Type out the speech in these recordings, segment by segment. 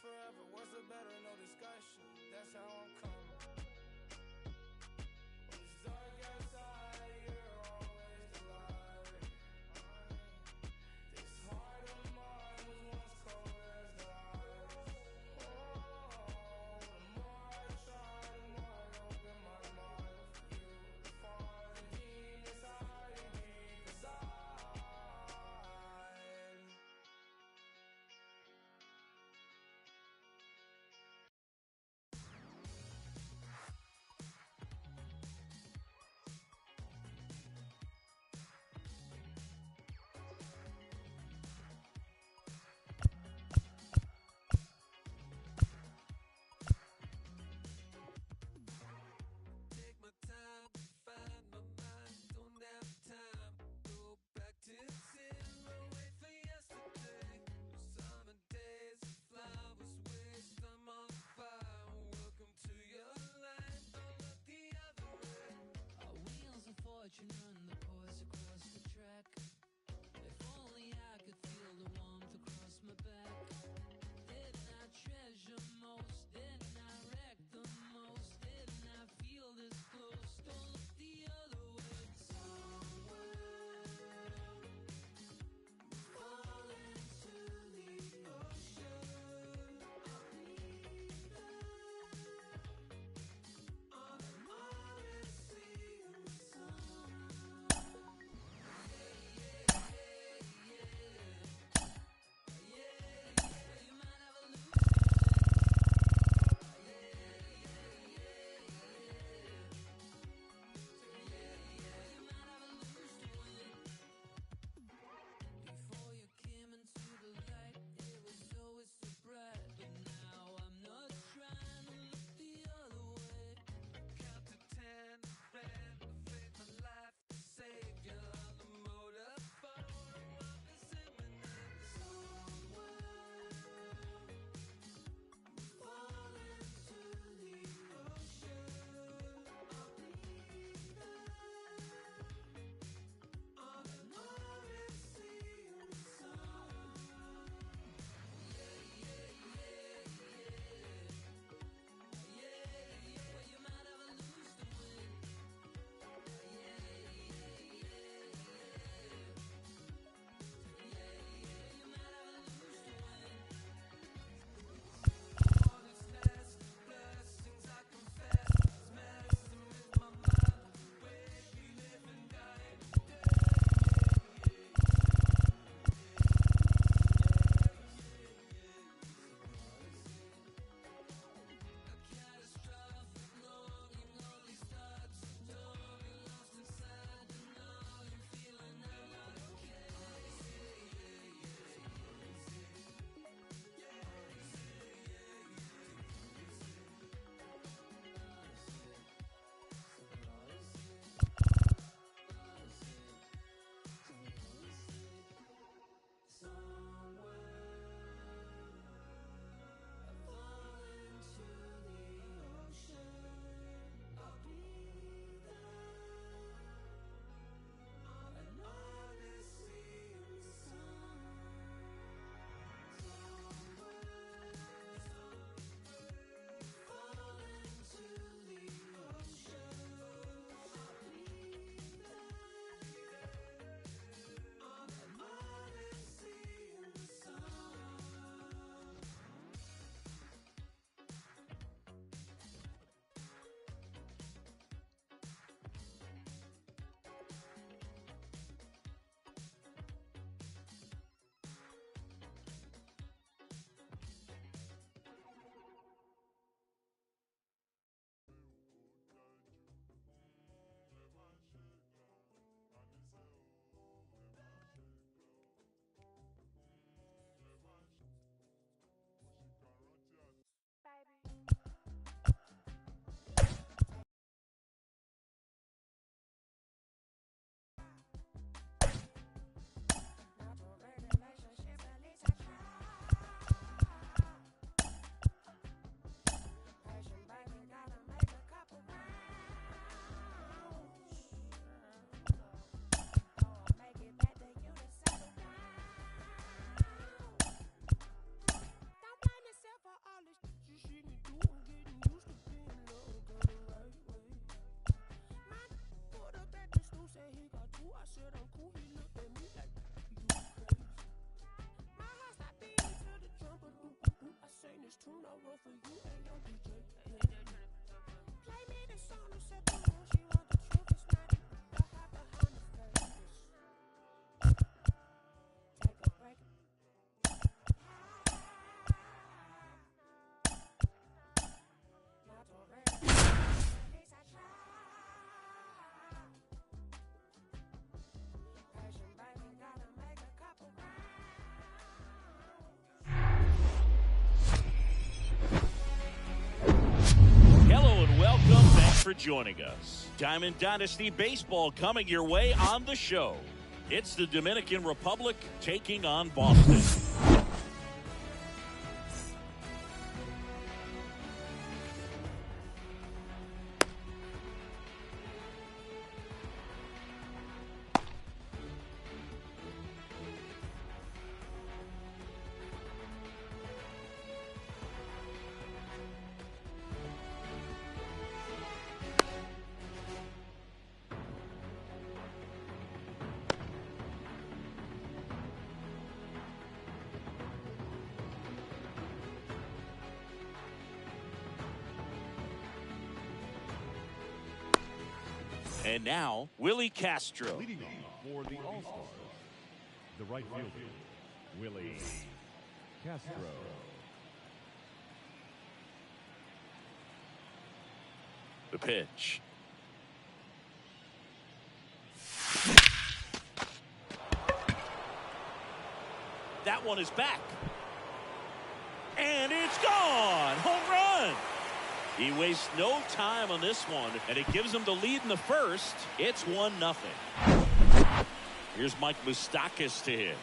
forever, what's the better, no discussion. That's how I'm coming. When it's dark outside, you're always the light. This heart of mine was once cold as the ice. Oh, the more I try, the more I open my mind for you to find the demons hiding deep inside. I said I'm cool, he looked at me like, you crazy. My heart stopped beating to the drum, but I sang this tune, I wrote for you and your DJ. Play me the song and set the mood, she want the truth, it's not the heart behind the fakeness. Take a break. Not already. At least I try. Passion, baby, gotta make a couple rounds. Hello and welcome. Thanks for joining us. Diamond Dynasty Baseball coming your way on the show. It's the Dominican Republic taking on Boston. And now, Willie Castro. Leading off for the All-Stars, the right fielder, Willie Castro. The pitch. That one is back. And it's gone. Home run. He wastes no time on this one, and it gives him the lead in the first. It's 1-0. Here's Mike Moustakas to hit.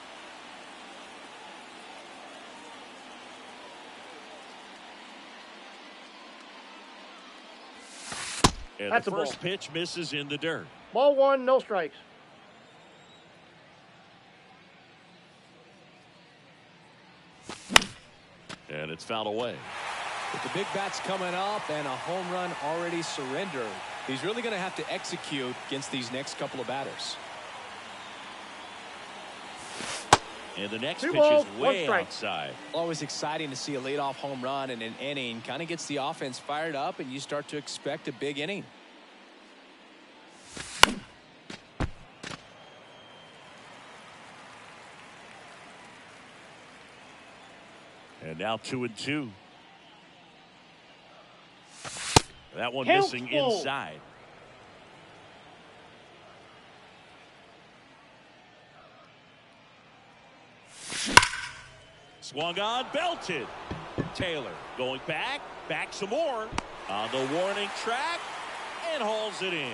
And That's the a first ball. pitch misses in the dirt. Ball one, no strikes. And it's fouled away. With the big bats coming up and a home run already surrendered, he's really going to have to execute against these next couple of batters. And the next Two pitch balls, is one way strike. outside. Always exciting to see a leadoff home run in an inning. Kind of gets the offense fired up, and you start to expect a big inning. And now 2-2. That one Count missing full. inside. Swung on, belted. Taylor going back some more on the warning track and hauls it in.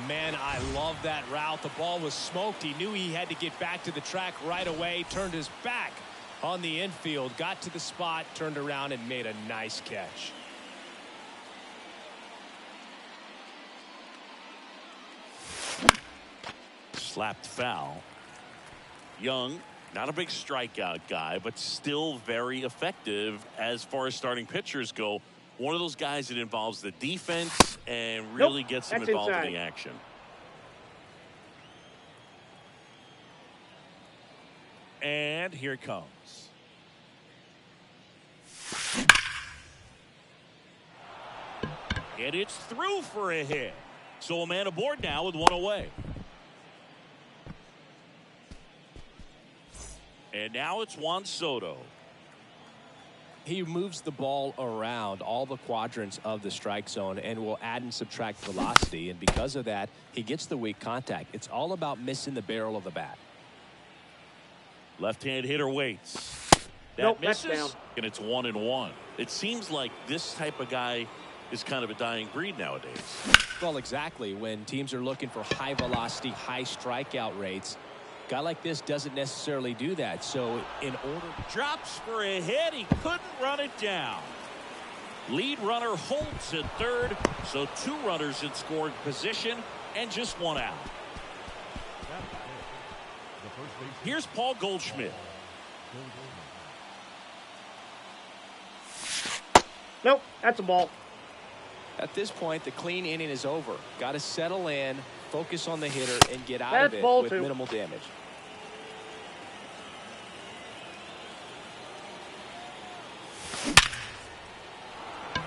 Man, I love that route. The ball was smoked. He knew he had to get back to the track right away. Turned his back on the infield. Got to the spot, turned around, and made a nice catch. Slapped foul. Young, not a big strikeout guy, but still very effective as far as starting pitchers go. One of those guys that involves the defense and really gets them that's involved inside. in the action. And here it comes. And it's through for a hit. So a man aboard now with one away. And now it's Juan Soto. He moves the ball around all the quadrants of the strike zone and will add and subtract velocity. And because of that, he gets the weak contact. It's all about missing the barrel of the bat. Left-hand hitter waits. That Nope, that's misses, down. and it's 1-1. It seems like this type of guy is kind of a dying breed nowadays. Well, exactly. When teams are looking for high velocity, high strikeout rates, a guy like this doesn't necessarily do that. So in order, Drops for a hit. He couldn't run it down. Lead runner holds at third, so two runners in scoring position and just one out. The first baseman, Here's Paul Goldschmidt. Nope, that's a ball. at this point, the clean inning is over. Got to settle in, focus on the hitter and get out That's of it ball with two. minimal damage.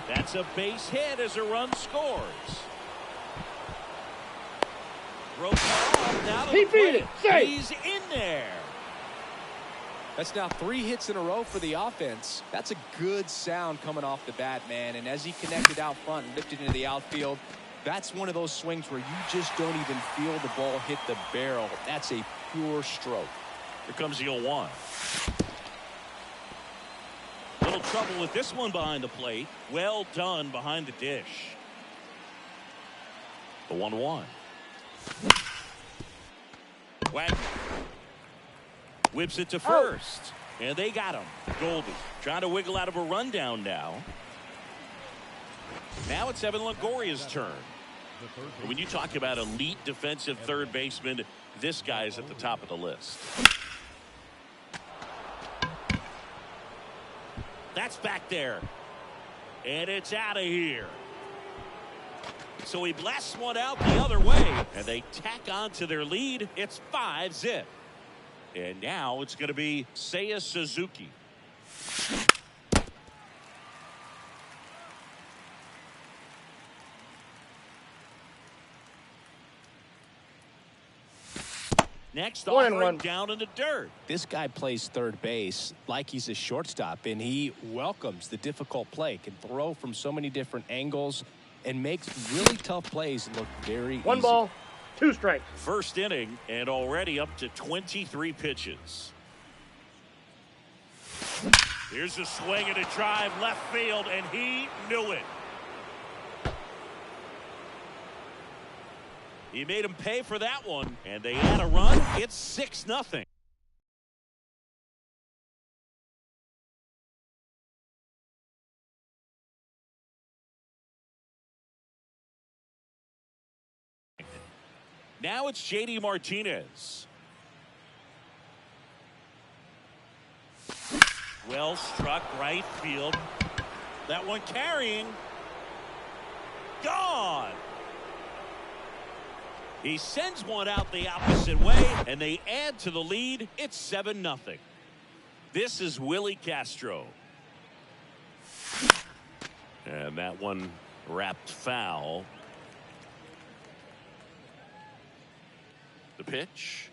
That's a base hit as a run scores. Broke off, now to He the beat plate. it. Safe. He's in there. That's now 3 hits in a row for the offense. That's a good sound coming off the bat, man. And as he connected out front and lifted into the outfield, that's one of those swings where you just don't even feel the ball hit the barrel. That's a pure stroke. Here comes the 0-1. Little trouble with this one behind the plate. Well done behind the dish. The 1-1. Wagner whips it to first. And they got him. Goldie trying to wiggle out of a rundown now. Now it's Evan Longoria's turn. When you talk about elite defensive third baseman, this guy is at the top of the list. That's back there. And it's out of here. So he blasts one out the other way. And they tack on to their lead. It's 5-zip. And now it's going to be Seiya Suzuki. Next, offering down in the dirt. This guy plays third base like he's a shortstop, and he welcomes the difficult play, can throw from so many different angles, and makes really tough plays look very easy. 1 ball, 2 strikes. First inning, and already up to 23 pitches. Here's a swing and a drive left field, and he knew it. He made him pay for that one, and they add a run. It's 6-0. Now it's JD Martinez. Well struck right field. That one carrying. Gone. He sends one out the opposite way, and they add to the lead. It's 7-0. This is Willie Castro. And that one wrapped foul. The pitch.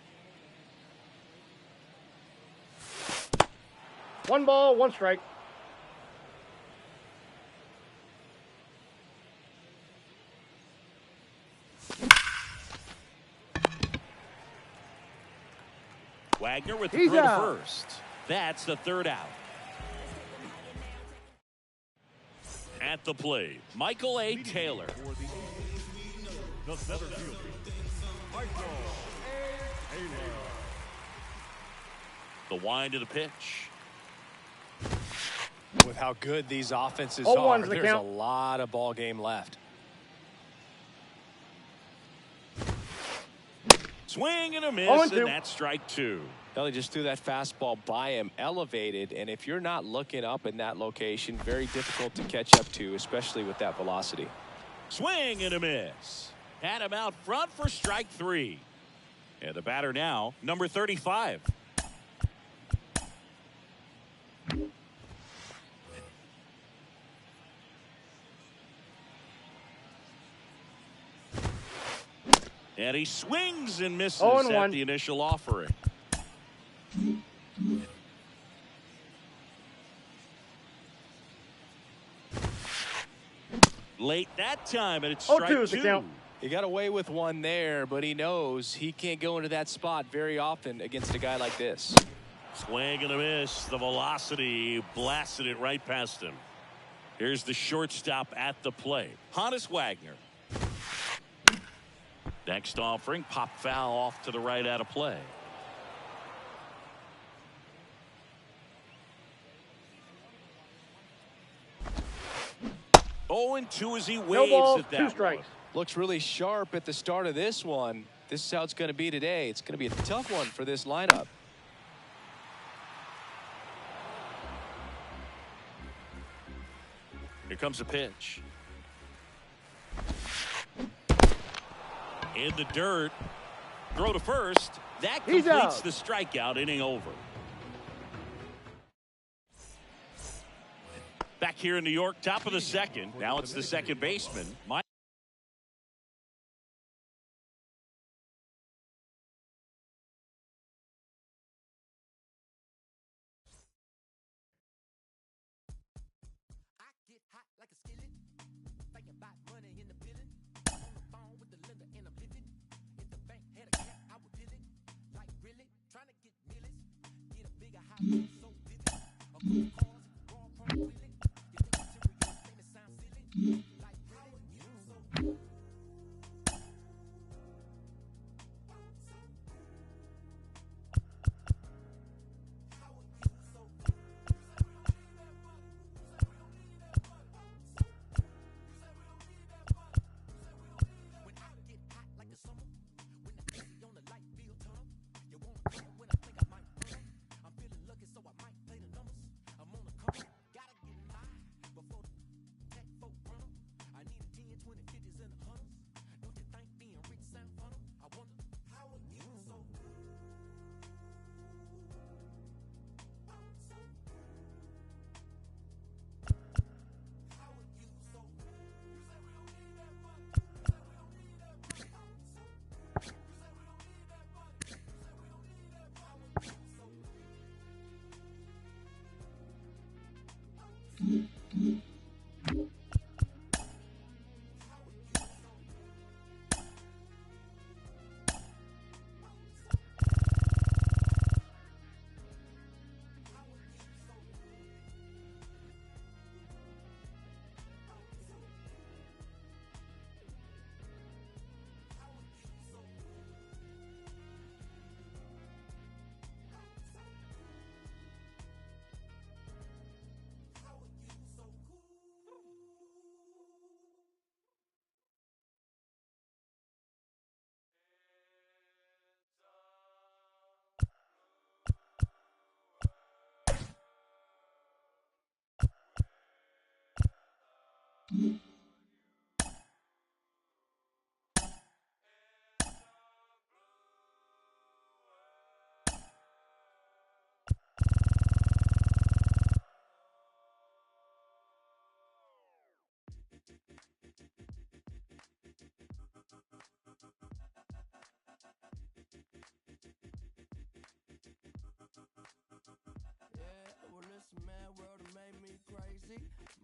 1 ball, 1 strike. Wagner with the throw to first. That's the 3rd out. At the plate, Michael A. Taylor. The center fielder, Michael A. Taylor. The wind of the pitch. With how good these offenses 0-1's are, the there's count. a lot of ball game left. Swing and a miss, 0-2. and that's strike 2. They just threw that fastball by him, elevated, and if you're not looking up in that location, very difficult to catch up to, especially with that velocity. Swing and a miss. Had him out front for strike 3. And the batter now, number 35. And he swings and misses at the initial offering. Late that time, and it's strike 0-2 is the 2. count. He got away with one there, but he knows he can't go into that spot very often against a guy like this. Swing and a miss. The velocity blasted it right past him. Here's the shortstop at the plate, Honus Wagner. Next offering, pop foul off to the right out of play. Oh, and 2 as he waves No balls, at that 2 strikes. one. Looks really sharp at the start of this one. This is how it's going to be today. It's going to be a tough one for this lineup. Here comes the pitch. In the dirt. Throw to first. That He's completes out. the strikeout, inning over. Back here in New York, top of the second. Now it's the second baseman.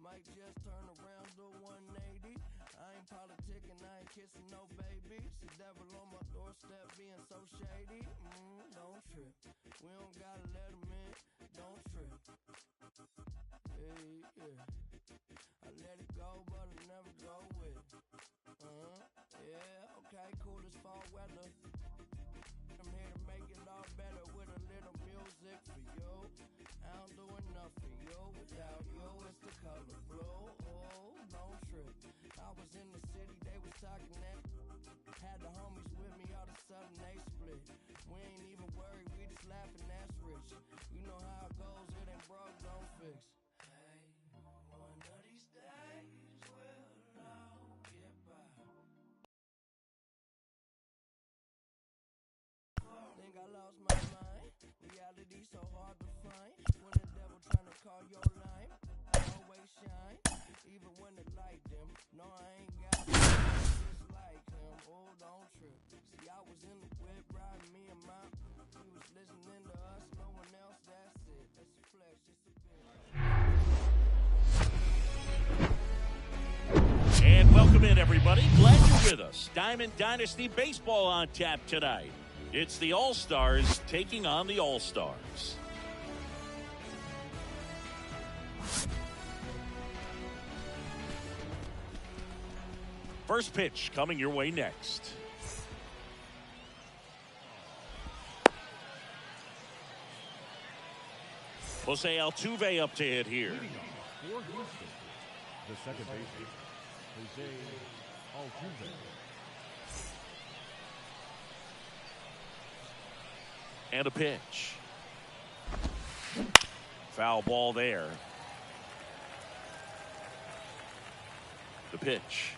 Might just turn around to 180. I ain't politicking, I ain't kissing no baby. It's the devil on my doorstep being so shady. Don't trip. We don't gotta let him in. Don't trip. Hey, yeah. I let it go, but I never go with it. Yeah, okay, cool as fall weather. I'm here to make it all better with a little music for you. I don't do enough for you. Without you, it's the color blue. Oh, don't trip. I was in the city, they was talking that. Had the homies with me, all of a sudden they split. We ain't even worried, we just laughing, that's rich. You know how it goes, it ain't broke, don't fix. Hey, one of these days we'll all get by. Think I lost my mind. Reality so hard to find. When the devil trying to call your line, always shine. Even when the light dim. No, I ain't got just like him. Oh, don't trip. See, I was in the whip riding me and my. He was listening to us, no one else. That's it. That's a flex, just a bit. And welcome in, everybody. Glad you're with us. Diamond Dynasty Baseball on tap tonight. It's the All-Stars taking on the All-Stars. First pitch coming your way next. Jose Altuve up to hit here. Leading off for Houston, the second baseman, Jose Altuve. And a pitch. Foul ball there. The pitch.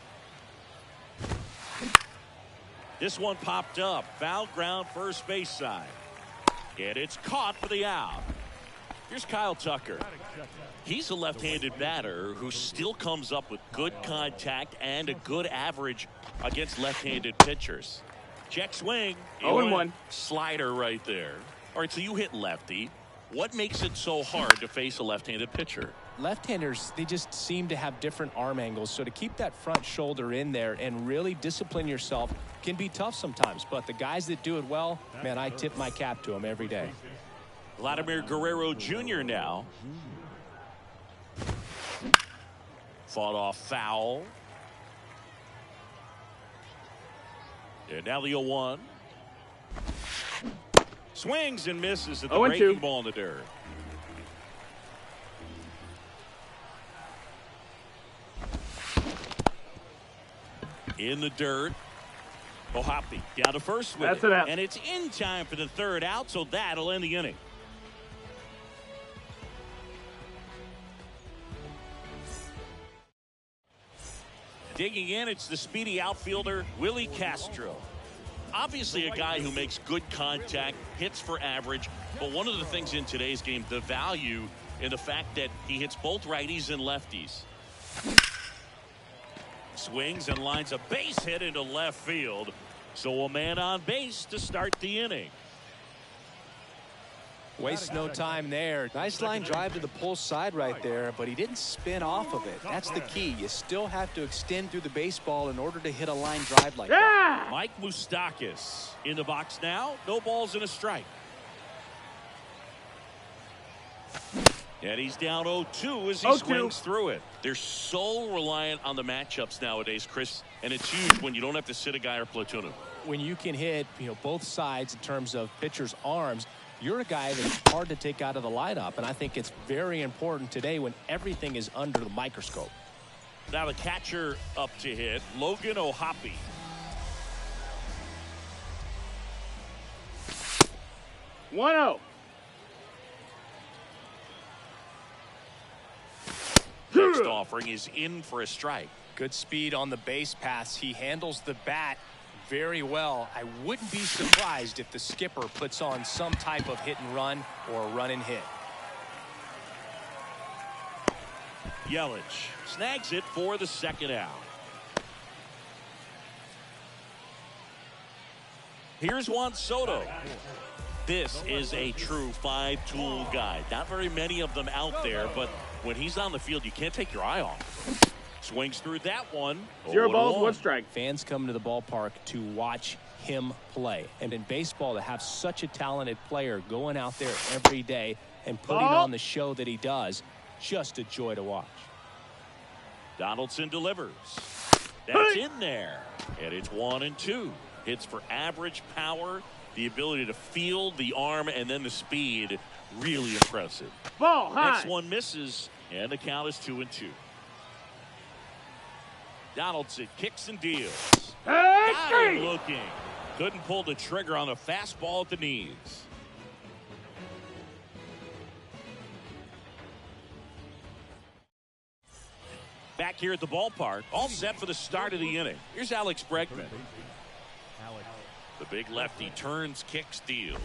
This one popped up. Foul ground, first base side. And it's caught for the out. Here's Kyle Tucker. He's a left-handed batter who still comes up with good contact and a good average against left-handed pitchers. Check swing. 0-1. Slider right there. All right, so you hit lefty. What makes it so hard to face a left-handed pitcher? Left-handers, they just seem to have different arm angles. So to keep that front shoulder in there and really discipline yourself can be tough sometimes. But the guys that do it well, man, I tip my cap to them every day. Vladimir Guerrero Jr. now. Fought off foul. And now the 0-1. Swings and misses at the breaking ball in the dirt. In the dirt. Ohapi down to first with it. And it's in time for the third out, so that'll end the inning. Digging in, it's the speedy outfielder, Willie Castro. Obviously a guy who makes good contact, hits for average, but one of the things in today's game, the value in the fact that he hits both righties and lefties. Swings and lines a base hit into left field. So a man on base to start the inning. Wastes no time there. Nice line drive to the pull side right there, but he didn't spin off of it. That's the key. You still have to extend through the baseball in order to hit a line drive like that. Mike Moustakas in the box now. No balls and a strike. And he's down 0-2 as he swings through it. They're so reliant on the matchups nowadays, Chris, and it's huge when you don't have to sit a guy or platoon him. When you can hit, both sides in terms of pitchers' arms, you're a guy that's hard to take out of the lineup, and I think it's very important today when everything is under the microscope. Now the catcher up to hit, Logan Ohapi. Next offering is in for a strike. Good speed on the base paths. He handles the bat very well. I wouldn't be surprised if the skipper puts on some type of hit and run or a run and hit. Yelich snags it for the second out. Here's Juan Soto. This is a true five-tool guy. Not very many of them out there, but when he's on the field, you can't take your eye off. Swings through that one. 0 balls, 1 strike. Fans come to the ballpark to watch him play. And in baseball, to have such a talented player going out there every day and putting on the show that he does, just a joy to watch. Donaldson delivers. That's in there. And it's 1-2. Hits for average power, the ability to field, the arm, and then the speed. Really impressive. Ball high. Next one misses, and the count is 2-2. Donaldson kicks and deals. Got him looking. Couldn't pull the trigger on a fastball at the knees. Back here at the ballpark, all set for the start of the inning. Here's Alex Bregman. The big lefty turns, kicks, deals.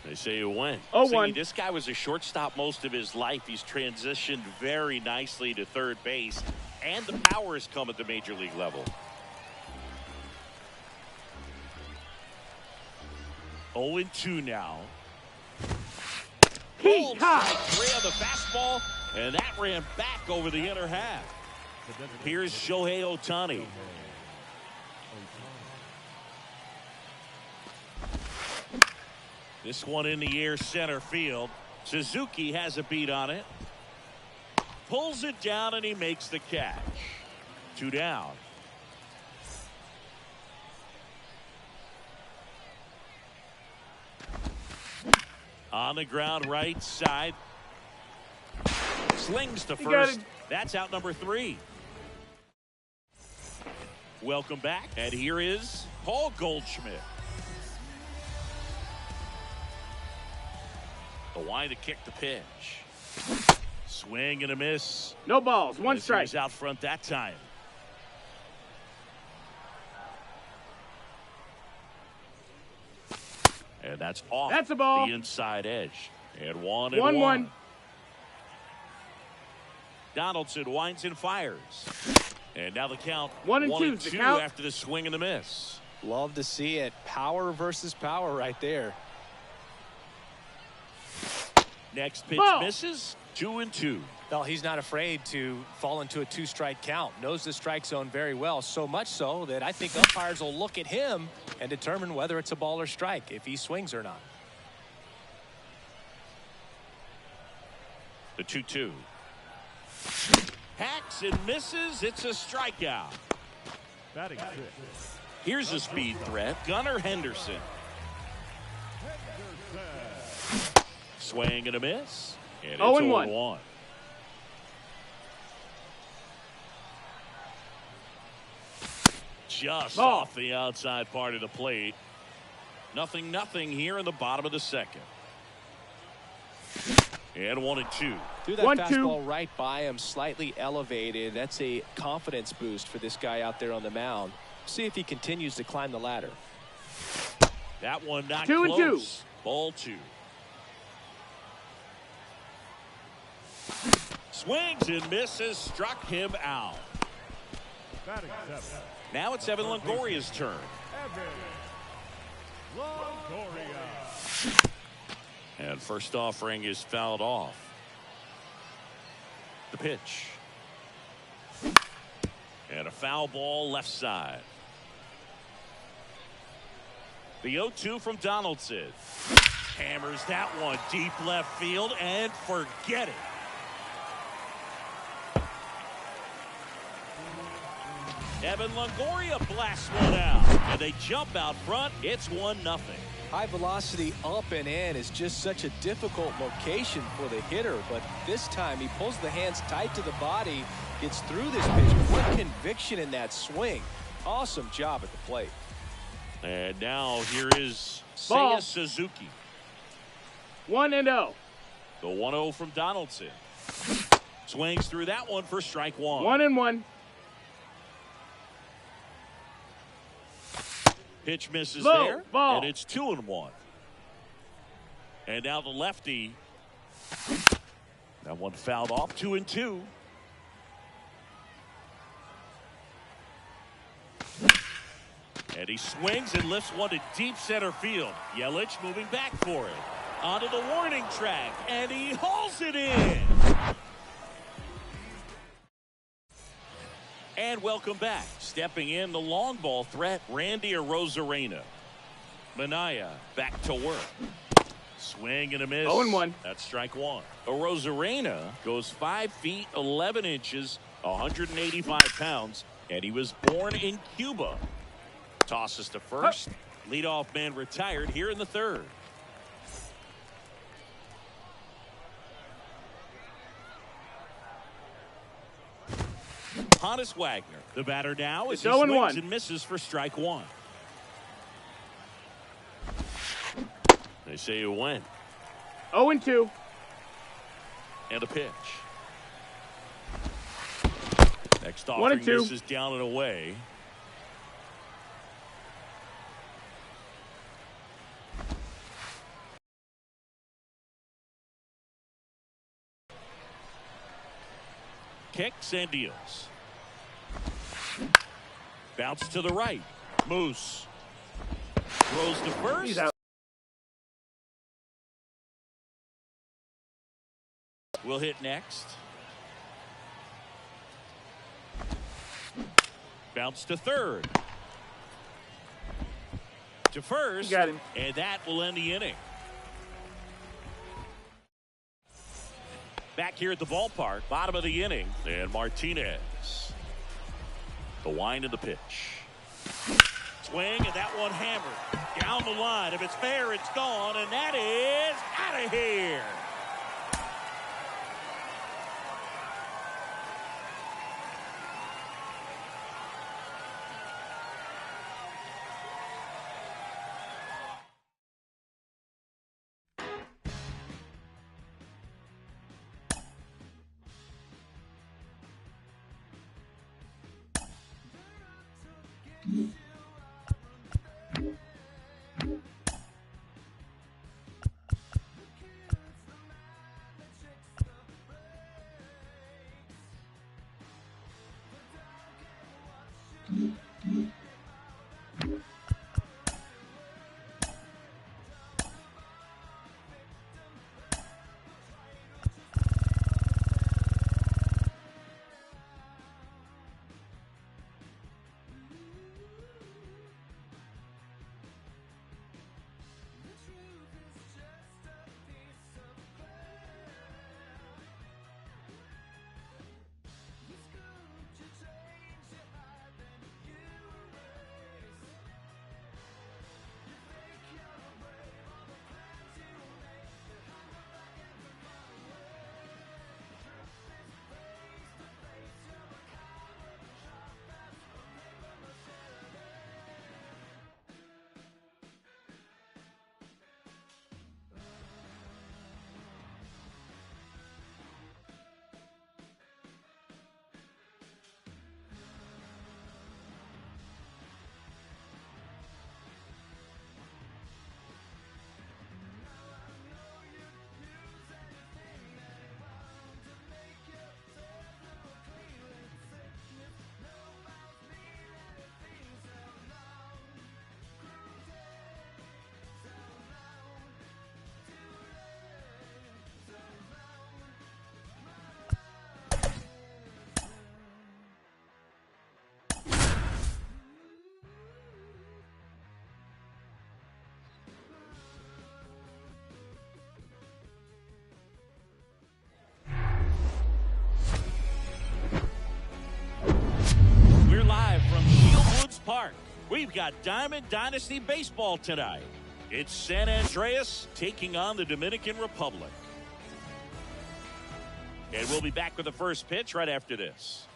They say it went. 0-1. This guy was a shortstop most of his life. He's transitioned very nicely to third base, and the power has come at the major league level. 0-2 now. Pulled strike 3 on the fastball, and that ran back over the inner half. Here's Shohei Ohtani. This one in the air, center field. Suzuki has a beat on it. Pulls it down, and he makes the catch. 2 down. On the ground, right side. Slings to first. That's out number 3. Welcome back. And here is Paul Goldschmidt. The wide to kick the pitch. Swing and a miss. No balls, 1 strike. He's out front that time. And that's off That's a ball. the inside edge. And 1-1. 1-1. Donaldson winds and fires. And now the count 1-2 after the swing and the miss. Love to see it. Power versus power right there. Next pitch Ball. misses. 2-2. Well, he's not afraid to fall into a 2-strike count. Knows the strike zone very well, so much so that I think umpires will look at him and determine whether it's a ball or strike, if he swings or not. The 2-2. Hacks and misses. It's a strikeout. Batting six. Here's a speed threat. Gunnar Henderson. Swing and a miss. And it's 0-1. 0-1. Just Ball. off the outside part of the plate. 0-0 here in the bottom of the second. And 1-2. Threw that 1-2. fastball right by him, slightly elevated. That's a confidence boost for this guy out there on the mound. See if he continues to climb the ladder. That one not 2-2. close. Ball 2. Swings and misses. Struck him out. Batting seven. Now it's Evan Longoria's turn. Evan Longoria. And first offering is fouled off. The pitch. And a foul ball left side. The 0-2 from Donaldson. Hammers that one deep left field and forget it. Evan Longoria blasts one out. And they jump out front. It's 1-0. High velocity up and in is just such a difficult location for the hitter, but this time he pulls the hands tight to the body, gets through this pitch. What conviction in that swing. Awesome job at the plate. And now here is Ball. Seiya Suzuki. 1-0. The 1-0 from Donaldson. Swings through that one for strike one. 1-1. Pitch misses Low, there, ball. and it's 2-1. And now the lefty. That one fouled off. 2-2. And he swings and lifts one to deep center field. Yelich moving back for it. Onto the warning track, and he hauls it in. And welcome back. Stepping in the long ball threat, Randy Arozarena. Minaya back to work. Swing and a miss. 0-1. That's strike one. Arozarena goes 5 feet 11 inches, 185 pounds, and he was born in Cuba. Tosses to first. Leadoff man retired here in the third. Honus Wagner, the batter now, as It's he 0-1. swings and misses for strike one. They say you win. 0-2. And a pitch. Next 1-2. offering misses down and away. Kicks and deals. Bounce to the right. Moose throws to first. He's out. Will hit next. Bounce to third. To first. You got him. And that will end the inning. Back here at the ballpark, bottom of the inning, and Martinez. The wind of the pitch. Swing, and that one hammered. Down the line. If it's fair, it's gone, and that is out of here. Park. We've got Diamond Dynasty Baseball tonight. It's San Andreas taking on the Dominican Republic. And we'll be back with the first pitch right after this.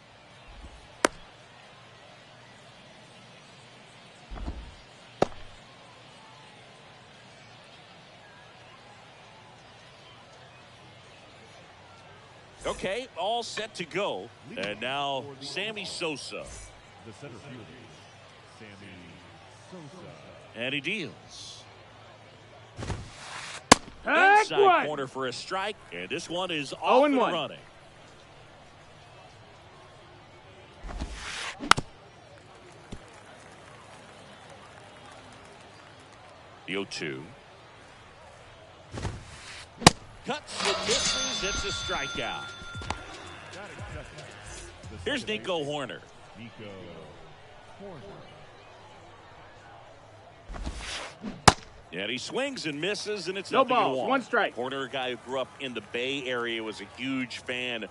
Okay, all set to go. And now Sammy Sosa. The center fielder, Sammy Sosa. And he deals. Heck, Inside what? corner for a strike. And this one is off and 0-1. running. The 0-2. Cuts and misses. It's a strikeout. Here's Nico Horner. Nico Horner. And he swings and misses, and it's No nothing to balls, one. 1 strike. Horner, a guy who grew up in the Bay Area, was a huge fan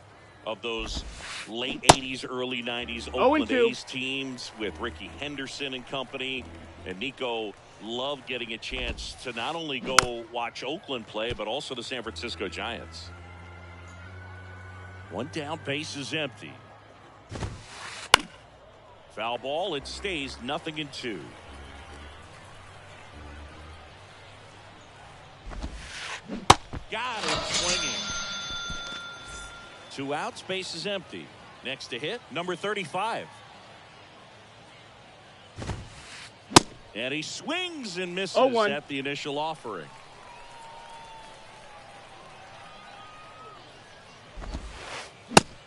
of those late 80s, early 90s Oakland 0-2. A's teams with Ricky Henderson and company. And Nico loved getting a chance to not only go watch Oakland play, but also the San Francisco Giants. One down, base is empty. Foul ball, it stays 0-2. Got him swinging. 2 outs, base is empty. Next to hit, number 35. And he swings and misses 0-1. at the initial offering.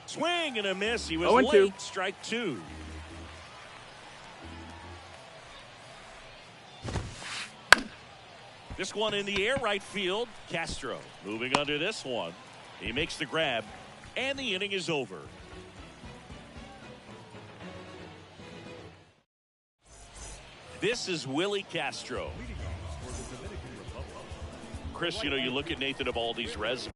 Swing and a miss. He was 0-2. late. Strike 2. This one in the air, right field. Castro moving under this one. He makes the grab, and the inning is over. This is Willie Castro. Chris, you know, you look at Nathan Eovaldi's resume.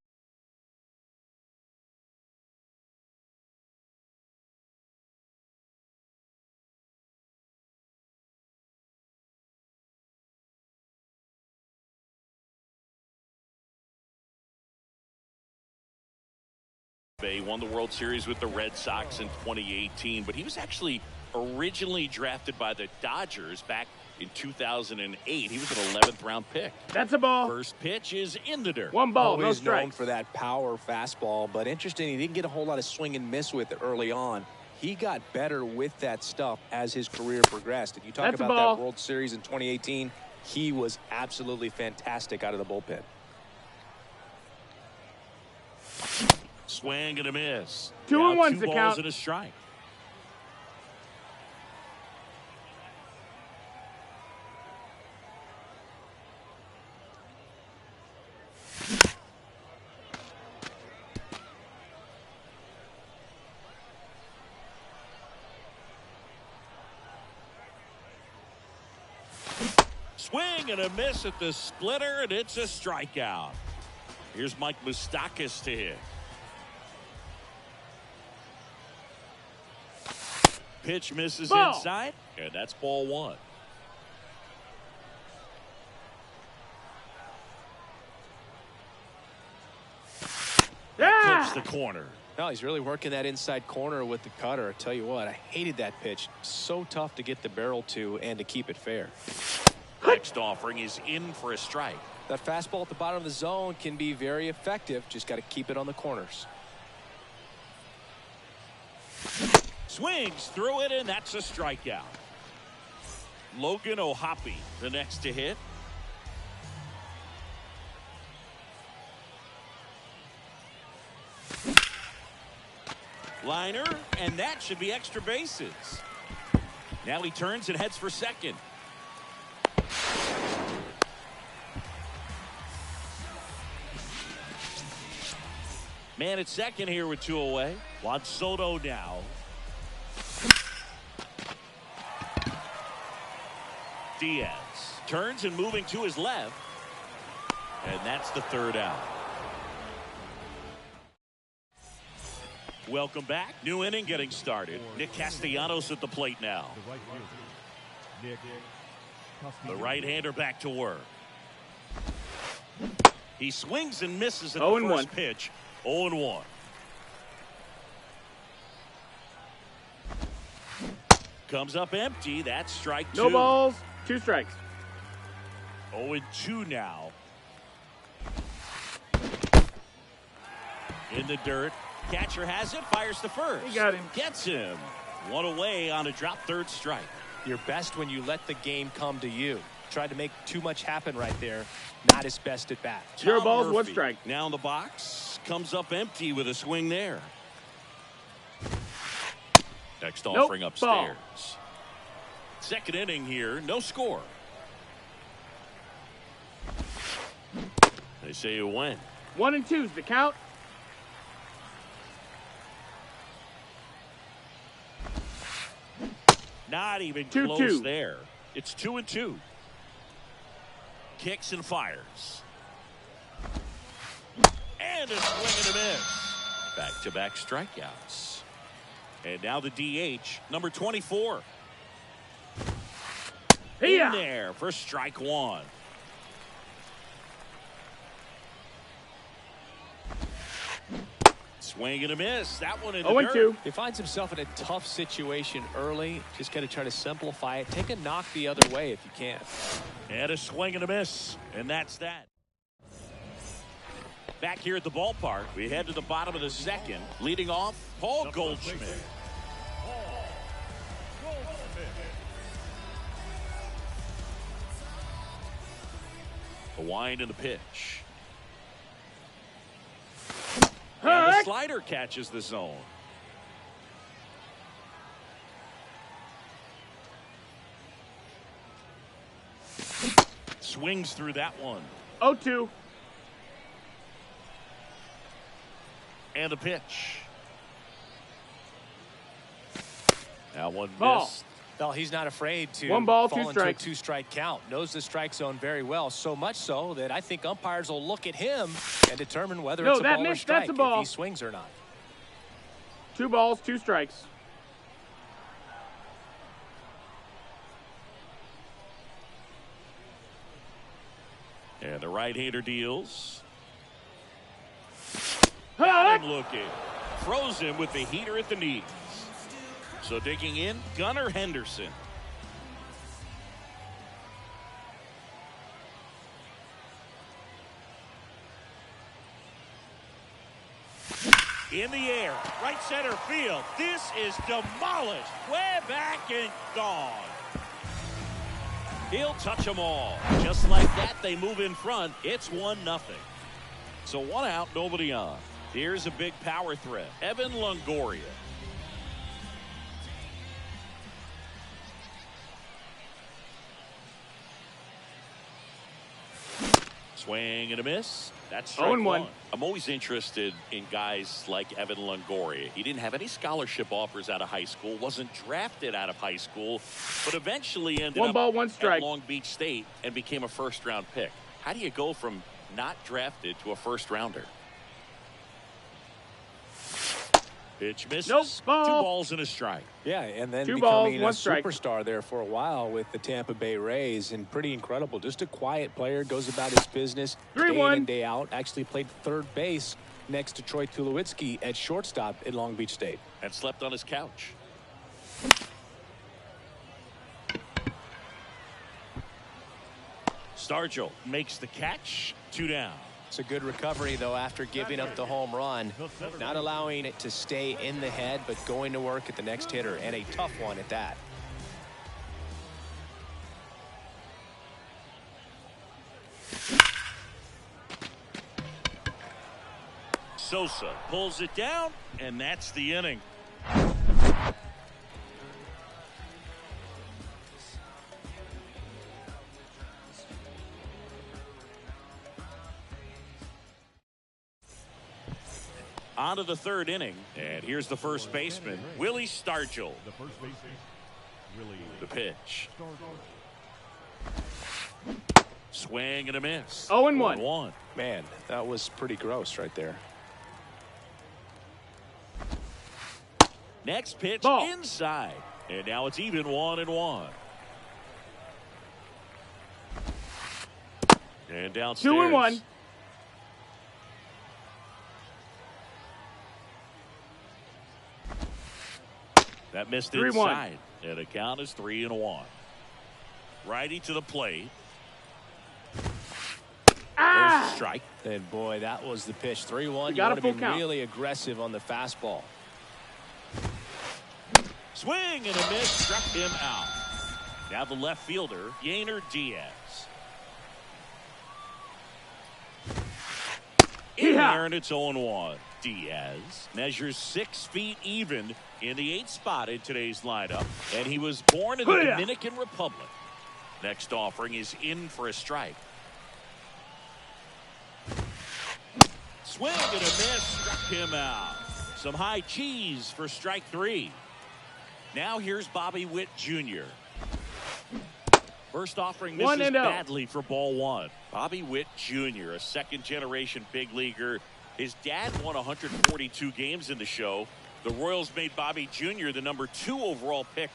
He won the World Series with the Red Sox in 2018, but he was actually originally drafted by the Dodgers back in 2008. He was an 11th round pick. That's a ball. First pitch is in the dirt. 1 ball, no Always known strike. for that power fastball, but interesting, he didn't get a whole lot of swing and miss with it early on. He got better with that stuff as his career progressed. If you talk That's a about ball. that World Series in 2018, he was absolutely fantastic out of the bullpen. Swing and a miss. 2 Now and 1's 2 the balls count. and a strike. Swing and a miss at the splitter, and it's a strikeout. Here's Mike Moustakas to hit. Pitch misses inside, and that's ball one. Yeah! Clips the corner. No, he's really working that inside corner with the cutter. I tell you what, I hated that pitch. So tough to get the barrel to and to keep it fair. Next offering is in for a strike. That fastball at the bottom of the zone can be very effective. Just got to keep it on the corners. Swings through it, and that's a strikeout. Logan O'Hoppe, the next to hit. Liner, and that should be extra bases. Now he turns and heads for second. Man at second here with 2 away. Juan Soto now. Diaz turns and moving to his left. And that's the third out. Welcome back. New inning getting started. Nick Castellanos at the plate now. The right fielder, Nick The right-hander back to work. He swings and misses at the 0-1. first pitch. 0-1. Comes up empty. That's strike two. No balls, 2 strikes. 0-2 now. In the dirt. Catcher has it. Fires to first. He got him. Gets him. 1 away on a drop third strike. You're best when you let the game come to you. Tried to make too much happen right there. Not his best at bat. 0 Tom balls, 1 Murphy strike. now in the box. Comes up empty with a swing there. Next offering upstairs. Second inning here. No score. They say you win. 1-2's the count. Not even 2-2. close there. It's 2-2. Kicks and fires. And a swing and a miss. Back-to-back strikeouts. And now the DH, number 24. Here. In there for strike one. Swing and a miss. That one in the dirt. 0-2. He finds himself in a tough situation early. Just got to try to simplify it. Take a knock the other way if you can. And a swing and a miss. And that's that. Back here at the ballpark, we head to the bottom of the second. Leading off, Paul Goldschmidt. A wind and the pitch. And the slider catches the zone. Swings through that one. 0-2. And the pitch. That one Ball. missed. Well, he's not afraid to 1 ball, fall 2 into a strikes. 2-strike count. Knows the strike zone very well. So much so that I think umpires will look at him and determine whether No, it's a that ball or missed. strike, That's a ball. if he swings or not. 2 balls, 2 strikes. And the right-hander deals. Huh? Looking. Throws him with the heater at the knees. So digging in, Gunnar Henderson. In the air, right center field. This is demolished. Way back and gone. He'll touch them all. Just like that, they move in front. It's 1-0. So 1 out, nobody on. Here's a big power threat. Evan Longoria. Swing and a miss. That's strike 0-1. one. I'm always interested in guys like Evan Longoria. He didn't have any scholarship offers out of high school, wasn't drafted out of high school, but eventually ended One up ball, one at strike. Long Beach State and became a first-round pick. How do you go from not drafted to a first-rounder? Pitch misses. Nope, ball. 2 balls and a strike. Yeah, and then 2 balls, becoming a 1 strike. superstar there for a while with the Tampa Bay Rays, and pretty incredible. Just a quiet player, goes about his business day in 3-1. and day out. Actually played third base next to Troy Tulowitzki at shortstop at Long Beach State. And slept on his couch. Stargell makes the catch. 2 down. It's a good recovery, though, after giving up the home run. Not allowing it to stay in the head, but going to work at the next hitter, and a tough one at that. Sosa pulls it down, and that's the inning. On to the 3rd inning, and here's the first baseman, Willie Stargell. The first baseman, Willie The pitch. Stargell. Swing and a miss. 0-1. 1-1. Man, that was pretty gross right there. Next pitch Ball. inside, and now it's even 1-1. And downstairs. 2-1. That missed 3-1. inside, and the count is 3-1. Righty to the plate. There's a strike. And boy, that was the pitch. 3-1. You got a want to full be count. really aggressive on the fastball. Swing and a miss, struck him out. Now the left fielder, Yainer Diaz. In Yeah. there, and it's 0-1. Diaz measures 6 feet even in the 8th spot in today's lineup, and he was born in the Yeah. Dominican Republic. Next offering is in for a strike. Swing and a miss, struck him out. Some high cheese for strike 3. Now here's Bobby Witt Jr. First offering misses 1-0. badly for ball 1. Bobby Witt Jr., a second-generation big leaguer. His dad won 142 games in the show. The Royals made Bobby Jr. the number 2 overall pick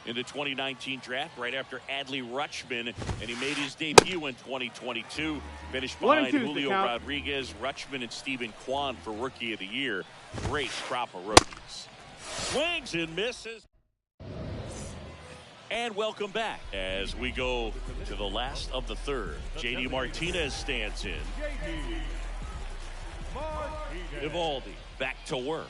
in the 2019 draft right after Adley Rutschman, and he made his debut in 2022. Finished 1-2 behind is the Julio count. Rodriguez, Rutschman, and Stephen Kwan for Rookie of the Year. Great crop of rookies. Swings and misses. And welcome back as we go to the last of the 3rd. JD Martinez stands in. Evaldi back to work.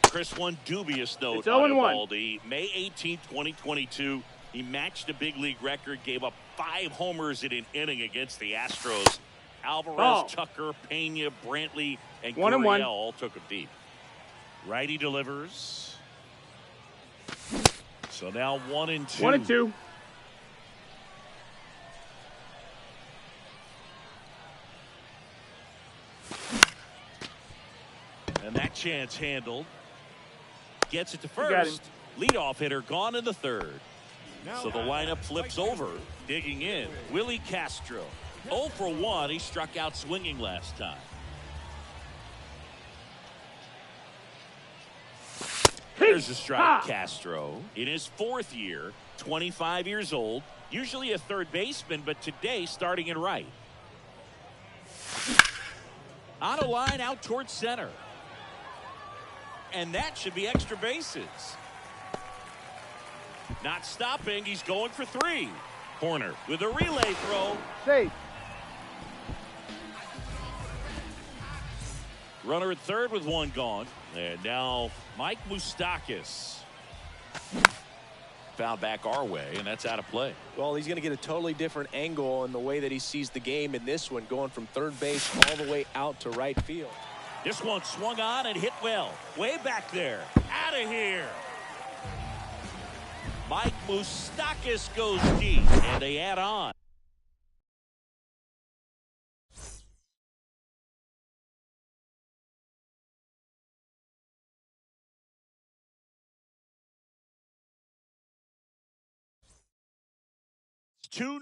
Chris, one dubious note It's on 0-1. Evaldi. May 18, 2022, he matched the big league record, gave up 5 homers in an inning against the Astros. Alvarez, Ball. Tucker, Pena, Brantley, and 1-1. Gurriel all took him deep. Righty delivers. So now 1-2. 1-2. And that chance handled. Gets it to got him. first. Leadoff hitter gone in the 3rd. So the lineup flips over. Digging in, Willie Castro. 0 for 1. He struck out swinging last time. There's a strike. Ha! Castro in his 4th year, 25 years old, usually a third baseman, but today starting in right. On a line out towards center. And that should be extra bases. Not stopping. He's going for 3. Corner with a relay throw. Safe. Runner at 3rd with 1 gone. And now Mike Moustakas. Foul back our way, and that's out of play. Well, he's going to get a totally different angle in the way that he sees the game in this one, going from third base all the way out to right field. This one swung on and hit well. Way back there. Out of here. Mike Moustakas goes deep, and they add on. 2.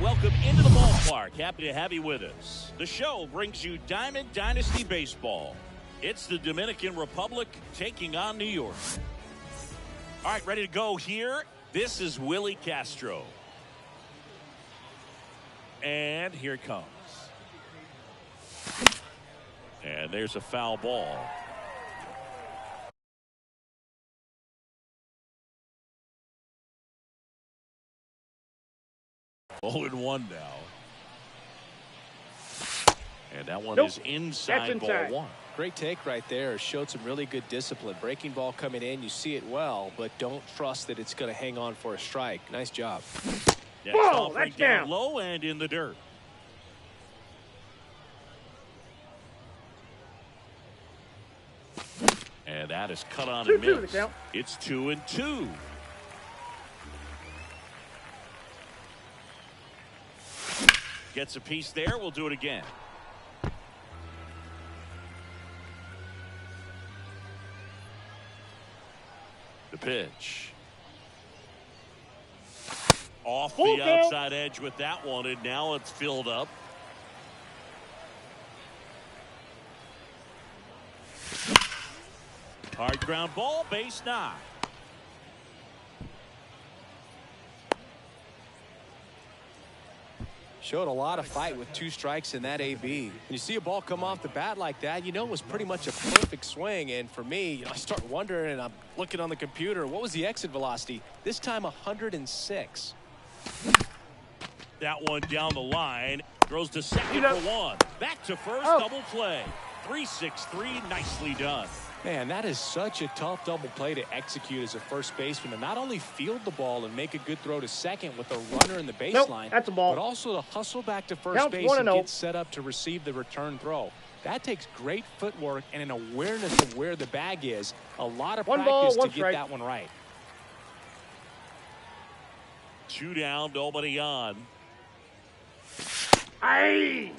Welcome into the ballpark. Happy to have you with us. The show brings you Diamond Dynasty Baseball. It's the Dominican Republic taking on New York. All right, ready to go here. This is Willie Castro. And here it comes. And there's a foul ball. Oh, and 1 now. And that one is inside ball 1. Great take right there. Showed some really good discipline. Breaking ball coming in. You see it well, but don't trust that it's going to hang on for a strike. Nice job. Whoa, that's down low and in the dirt. And that is cut on and missed. It's 2-2. Gets a piece there. We'll do it again. The pitch. Off the outside edge with that one, and now it's filled up. Hard ground ball, base knock. Showed a lot of fight with 2 strikes in that AB. When you see a ball come off the bat like that, you know it was pretty much a perfect swing. And for me, I start wondering, and I'm looking on the computer, what was the exit velocity? This time 106. That one down the line. Throws to second for 1. Back to first, double play. 3-6-3, nicely done. Man, that is such a tough double play to execute as a first baseman, to not only field the ball and make a good throw to second with a runner in the baseline, that's a ball. but also to hustle back to first base and get set up to receive the return throw. That takes great footwork and an awareness of where the bag is. A lot of practice to get that one right. 2 down, nobody on. Aye.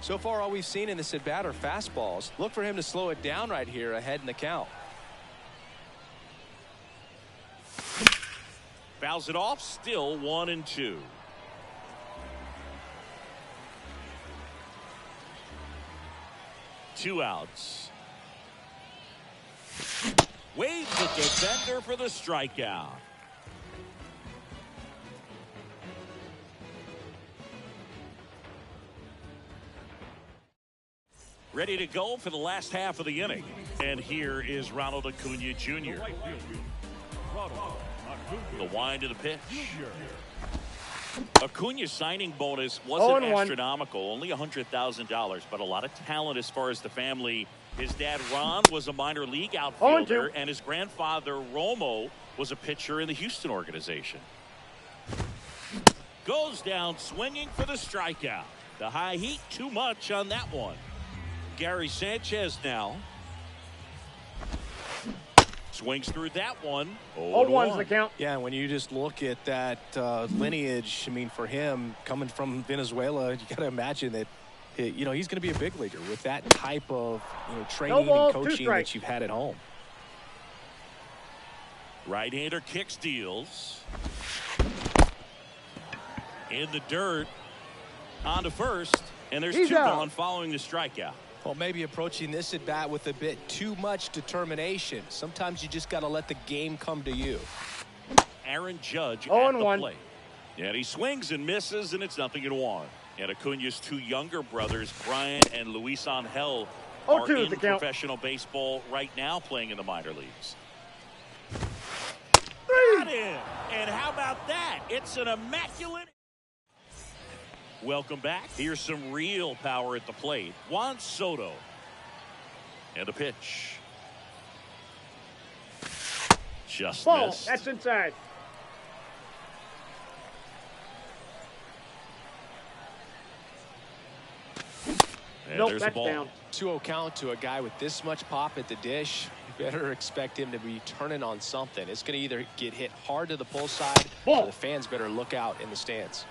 So far, all we've seen in this at-bat are fastballs. Look for him to slow it down right here ahead in the count. Fouls it off, still 1-2. Two outs. Waves the defender for the strikeout. Ready to go for the last half of the inning. And here is Ronald Acuna Jr. The wind of the pitch. Acuna's signing bonus wasn't astronomical, only $100,000, but a lot of talent as far as the family. His dad, Ron, was a minor league outfielder, and his grandfather, Romo, was a pitcher in the Houston organization. Goes down swinging for the strikeout. The high heat, too much on that one. Gary Sanchez now. Swings through that one. 0-1's the count. Yeah, when you just look at that lineage, I mean, for him, coming from Venezuela, you got to imagine that, you know, he's going to be a big leaguer with that type of, you know, training and coaching that you've had at home. Right-hander kicks, deals. In the dirt. On to first. And there's 2 gone following the strikeout. Well, maybe approaching this at bat with a bit too much determination. Sometimes you just got to let the game come to you. Aaron Judge at the plate. And he swings and misses, and it's 0-1. And Acuna's 2 younger brothers, Brian and Luis Angel, are in professional baseball right now, playing in the minor leagues. Got him! And how about that? It's an immaculate. Welcome back. Here's some real power at the plate. Juan Soto. And a pitch. Just missed. That's inside. And there's the ball. Down. 2-0 count to a guy with this much pop at the dish. You better expect him to be turning on something. It's going to either get hit hard to the pull side, or the fans better look out in the stands.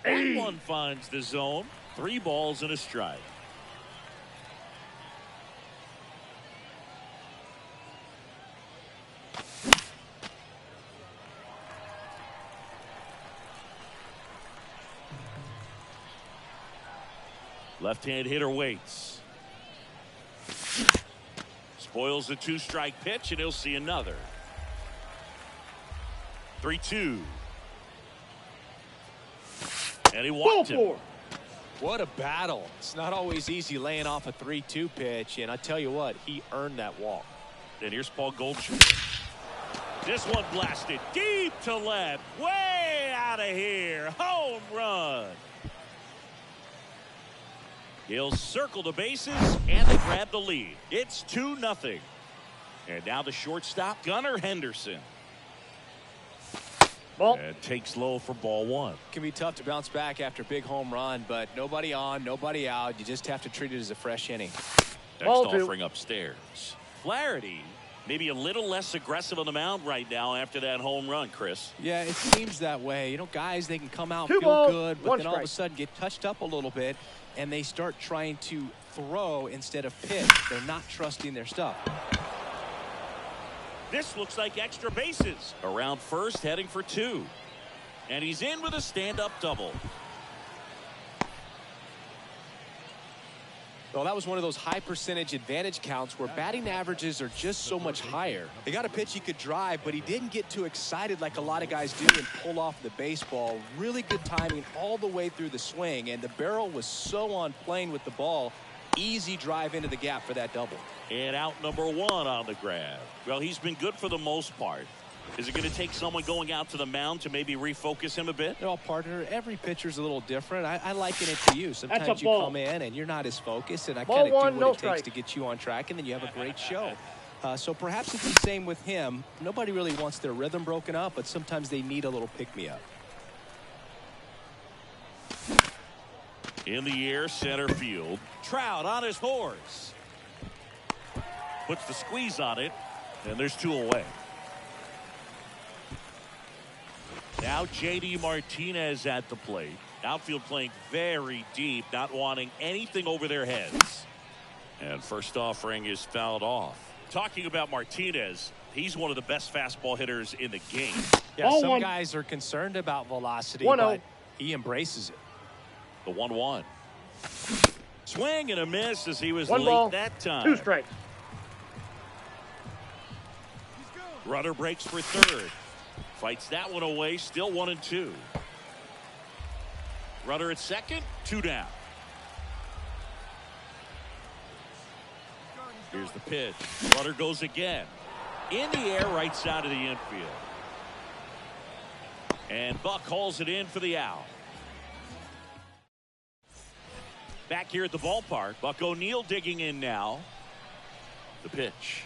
That one finds the zone. 3 balls and a strike. Left-hand hitter waits. Spoils the 2-strike pitch, and he'll see another. 3-2. And he walked him. What a battle. It's not always easy laying off a 3-2 pitch, and I tell you what, he earned that walk. And here's Paul Goldschmidt. This one blasted deep to left. Way out of here. Home run. He'll circle the bases, and they grab the lead. It's 2-0. And now the shortstop, Gunnar Henderson. And takes low for ball 1. Can be tough to bounce back after a big home run, but nobody on, nobody out. You just have to treat it as a fresh inning. Next offering upstairs. Flaherty Maybe a little less aggressive on the mound right now after that home run, Chris. Yeah, it seems that way. You know, guys, they can come out, Two feel balls, good, but one then all of a strike. sudden get touched up a little bit, and they start trying to throw instead of pitch. They're not trusting their stuff. This looks like extra bases. Around first, heading for 2. And he's in with a stand-up double. Well, that was one of those high percentage advantage counts where batting averages are just so much higher. They got a pitch he could drive, but he didn't get too excited like a lot of guys do and pull off the baseball. Really good timing all the way through the swing, and the barrel was so on plane with the ball. Easy drive into the gap for that double. And out number 1 on the grab. Well, he's been good for the most part. Is it going to take someone going out to the mound to maybe refocus him a bit? Well, partner, every pitcher's a little different. I liken it to you. Sometimes you ball. come in and you're not as focused, and I Ball kind of one, do no what it takes strike. to get you on track, and then you have a great show. So perhaps it's the same with him. Nobody really wants their rhythm broken up, but sometimes they need a little pick-me-up. In the air, center field. Trout on his horse. Puts the squeeze on it, and there's 2 away. Now J.D. Martinez at the plate. Outfield playing very deep, not wanting anything over their heads. And first offering is fouled off. Talking about Martinez, he's one of the best fastball hitters in the game. Yeah, Ball some one. guys are concerned about velocity, 1-0. but he embraces it. The 1-1. Swing and a miss as he was 1 late ball, that time. 2 strikes. Rudder breaks for third. Fights that one away, still 1-2. Rudder at second, 2 down. Here's the pitch. Rudder goes again. In the air, right side of the infield. And Buck hauls it in for the out. Back here at the ballpark, Buck O'Neil digging in now. The pitch.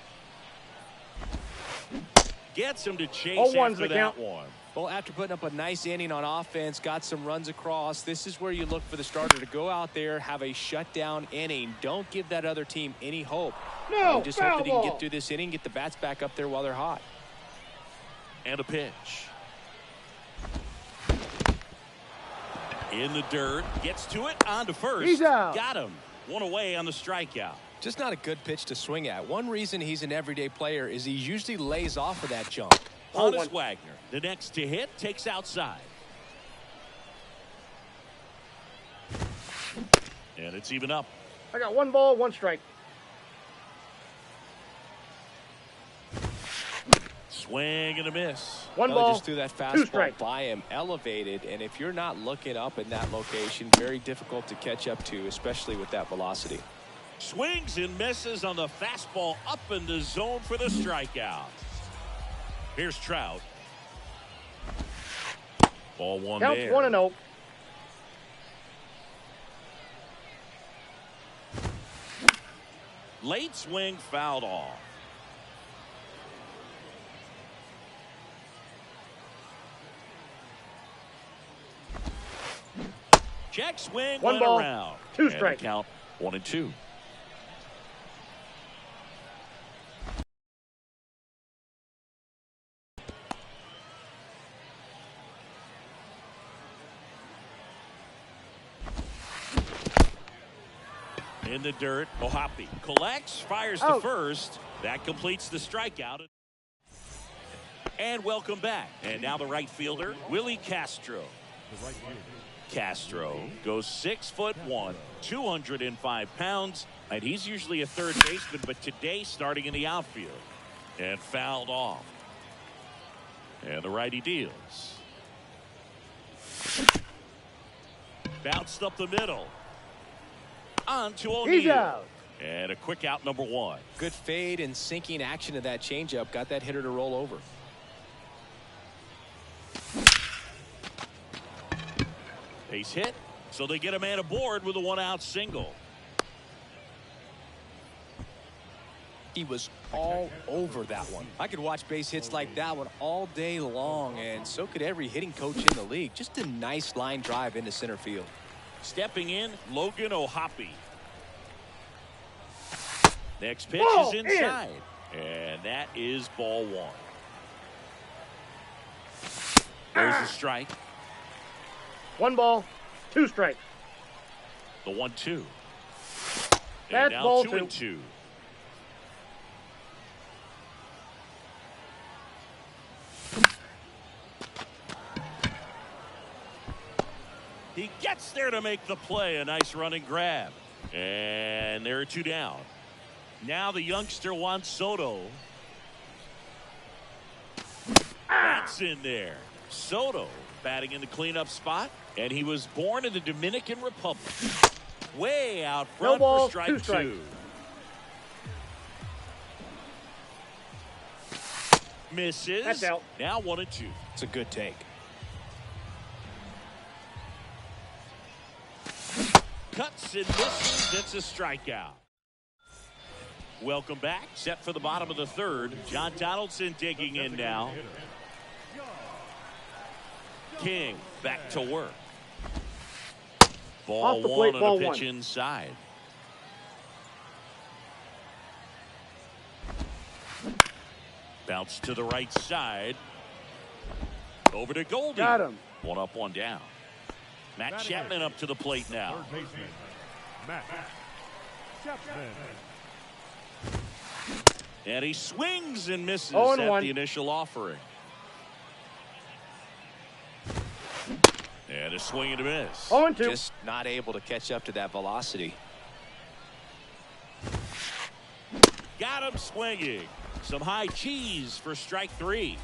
Gets him to chase 0-1's after the that count. one. Well, after putting up a nice inning on offense, got some runs across, this is where you look for the starter to go out there, have a shutdown inning. Don't give that other team any hope. No, Just hope that he can foul get ball. through this inning, get the bats back up there while they're hot. And a pitch. In the dirt, gets to it, on to first. He's out. Got him. 1 away on the strikeout. Just not a good pitch to swing at. One reason he's an everyday player is he usually lays off of that jump. Honus 0-1. Wagner, the next to hit, takes outside. And it's even up. I got 1 ball, 1 strike. Swing and a miss. 1 Well, ball, just threw that 2 fastball strikes. by him, elevated, and if you're not looking up in that location, very difficult to catch up to, especially with that velocity. Swings and misses on the fastball up in the zone for the strikeout. Here's Trout. Ball 1 Counts there. 1-0. Late swing fouled off. Check swing, 1 went ball, around. 2 And the strikes. count 1-2. In the dirt, Ohapi collects, fires to Out. first. That completes the strikeout. And welcome back. And now the right fielder, Willie Castro. The right fielder. Castro goes 6'1", 205 pounds, and he's usually a third baseman, but today starting in the outfield. And fouled off. And the righty deals. Bounced up the middle. On to O'Neal. He's out. And a quick out, number 1. Good fade and sinking action of that changeup got that hitter to roll over. Base hit, so they get a man aboard with a 1-out single. He was all over that one. I could watch base hits like that one all day long, and so could every hitting coach in the league. Just a nice line drive into center field. Stepping in, Logan Ohapi. Next pitch Ball is in. inside. And that is ball one. There's the strike. 1 ball, 2 strikes. The 1-2. And That's now ball 2-2. He gets there to make the play. A nice running grab. And there are 2 down. Now the youngster Juan Soto. That's in there. Soto batting in the cleanup spot. And he was born in the Dominican Republic. Way out front ball, for strike 2 strikes. 2. Misses. That's out. Now 1-2. It's a good take. Cuts and misses. That's a strikeout. Welcome back. Set for the bottom of the third. John Donaldson digging in now. King back to work. Ball Off the plate, one ball on a pitch one. inside. Bounce to the right side. Over to Goldie. Got him. 1 up, 1 down. Matt Chapman up to the plate now. Third baseman, Matt Chapman. And he swings and misses 0-1. at the initial offering. And a swing and a miss. 0-2. Just not able to catch up to that velocity. Got him swinging. Some high cheese for strike 3.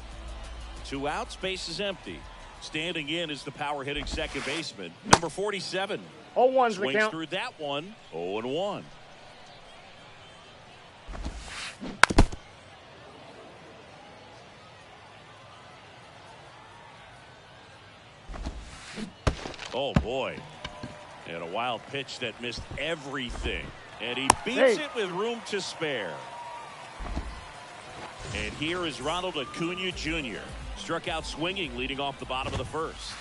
2 outs, base is empty. Standing in is the power hitting second baseman, number 47. 0-1's the Swings count. through that one. 0-1. Oh boy. And a wild pitch that missed everything. And he beats it with room to spare. And here is Ronald Acuna Jr. Struck out swinging, leading off the bottom of the first.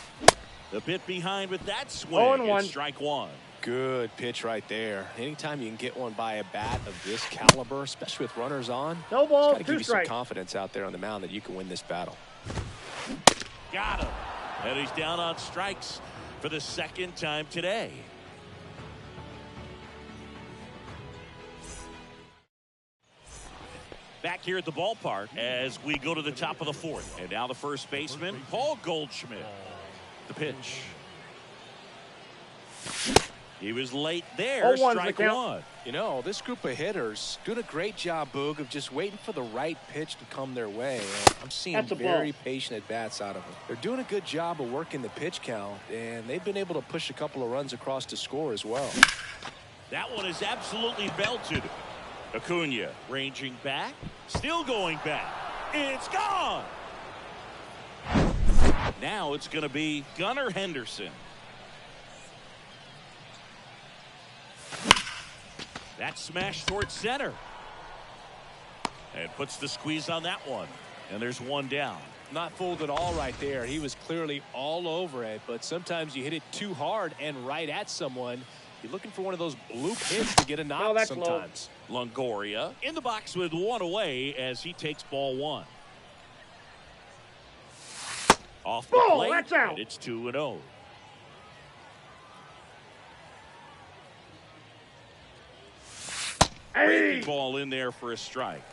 A bit behind with that swing. 0-1. It's strike 1. Good pitch right there. Anytime you can get one by a bat of this caliber, especially with runners on, No ball, it's got to 2 give you some strikes. confidence out there on the mound that you can win this battle. Got him. And he's down on strikes for the second time today. Back here at the ballpark as we go to the top of the fourth. And now the first baseman, Paul Goldschmidt. The pitch. He was late there. 0-1's the Strike count. 1. You know, this group of hitters doing a great job, Boog, of just waiting for the right pitch to come their way. And I'm seeing That's a very ball. patient at-bats out of them. They're doing a good job of working the pitch count, and they've been able to push a couple of runs across to score as well. That one is absolutely belted. Acuna ranging back, still going back. It's gone. Now it's going to be Gunnar Henderson. That smash towards center. And puts the squeeze on that one. And there's 1 down. Not fooled at all right there. He was clearly all over it, but sometimes you hit it too hard and right at someone. You're looking for one of those bloop hits to get a knock Oh, that's sometimes. Longoria in the box with 1 away as he takes ball 1. Off the Ball, plate, that's out. and it's 2-0. Hey! Ball in there for a strike.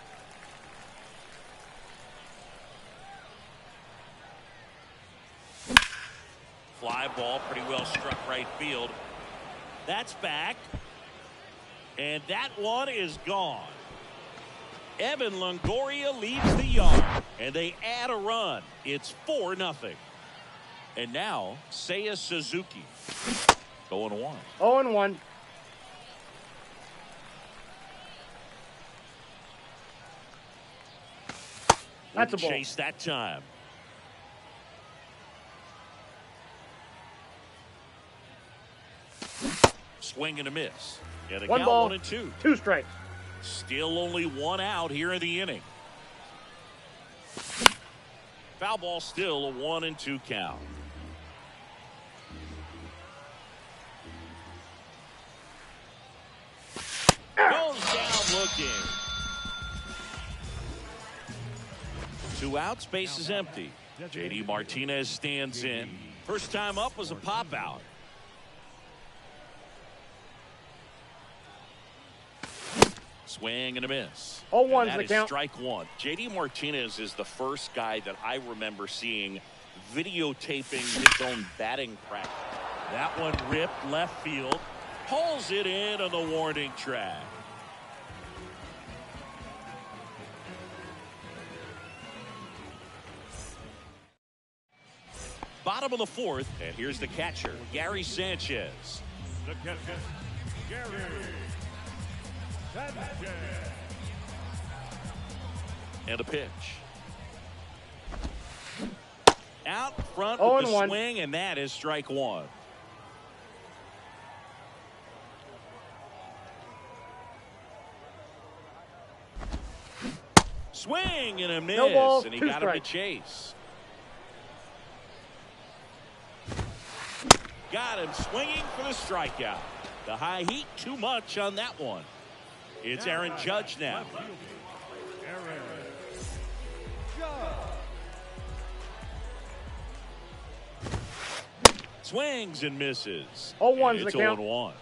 Fly ball, pretty well struck right field. That's back. And that one is gone. Evan Longoria leaves the yard. And they add a run. It's 4-0. And now, Seiya Suzuki. 0-1. 0-1. That's a ball. Chase that time. Swing and a miss. And a 1 count, ball, 1-2. 2 strikes. Still only 1 out here in the inning. Foul ball, still a 1-2 count. Goes down looking. 2 outs, base is empty. JD Martinez stands in. First time up was a pop out. Swing and a miss. 0-1's That the is count. strike one. JD Martinez is the first guy that I remember seeing videotaping his own batting practice. That one ripped left field. Pulls it in on the warning track. Bottom of the fourth, and here's the catcher, Gary Sanchez. The catcher, Gary Sanchez. And a pitch. Out front Oh, with the and 1. swing, and that is strike one. Swing and a miss, No balls, and he 2 got him to strikes. chase. Got him swinging for the strikeout. The high heat, too much on that one. It's Aaron Judge now. Aaron Judge. Swings and misses. 0-1's the It's count. 0-1.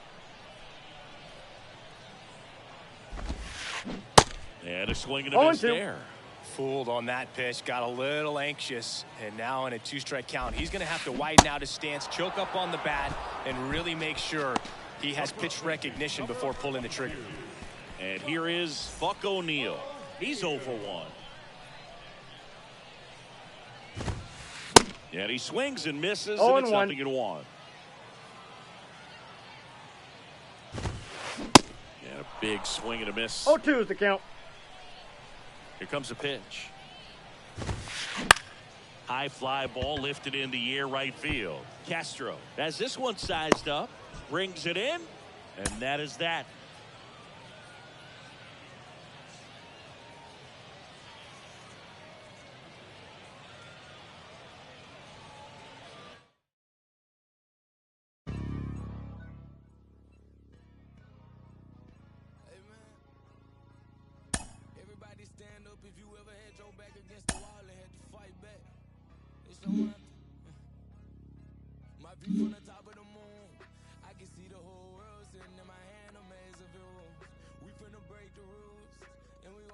And a swing and a miss 0-2. there. Fooled on that pitch, got a little anxious, and now in a 2-strike count, he's going to have to widen out his stance, choke up on the bat, and really make sure he has pitch recognition before pulling the trigger. And here is Buck O'Neil. He's 0 for 1. And he swings and misses, and it's 0-1. 0-1. And a big swing and a miss. 0-2's the count. Here comes a pitch. High fly ball lifted in the air right field. Castro has this one sized up, brings it in, and that is that. Everybody stand up if you ever had your back against the wall and had to fight back. It's someone. My view from the top of the moon, I can see the whole world sitting in my hand, a maze of views. We finna break the rules, and we